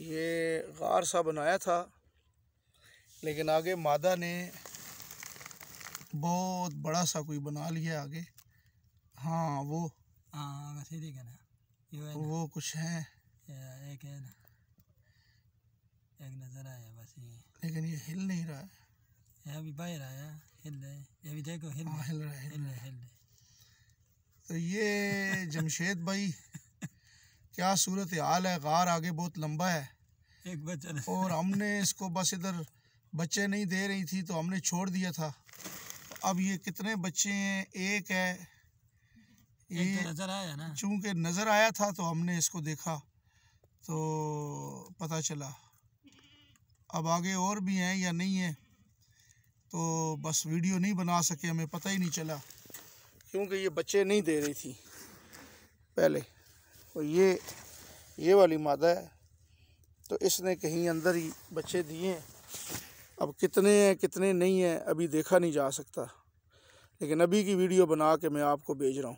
ये गार सा बनाया था, लेकिन आगे मादा ने बहुत बड़ा सा कोई बना लिया आगे। हाँ वो वो कुछ है, एक है ना, एक नजर आया बस ये, लेकिन ये हिल नहीं रहा है। ये अभी बाहर आया, हिल रहा है, ये भी देखो हिल हाँ, हिल रहा है। हिल। तो ये जमशेद भाई क्या सूरत हाल है। गार आगे बहुत लंबा है, एक बच्चा और हमने इसको बस इधर बच्चे नहीं दे रही थी तो हमने छोड़ दिया था। अब ये कितने बच्चे हैं, एक है ये, एक तो नजर आया ना, चूंकि नज़र आया था तो हमने इसको देखा तो पता चला। अब आगे और भी हैं या नहीं है तो बस वीडियो नहीं बना सके, हमें पता ही नहीं चला, क्योंकि ये बच्चे नहीं दे रही थी पहले। और ये वाली मादा है, तो इसने कहीं अंदर ही बच्चे दिए हैं। अब कितने हैं कितने नहीं हैं अभी देखा नहीं जा सकता, लेकिन अभी की वीडियो बना के मैं आपको भेज रहा हूँ।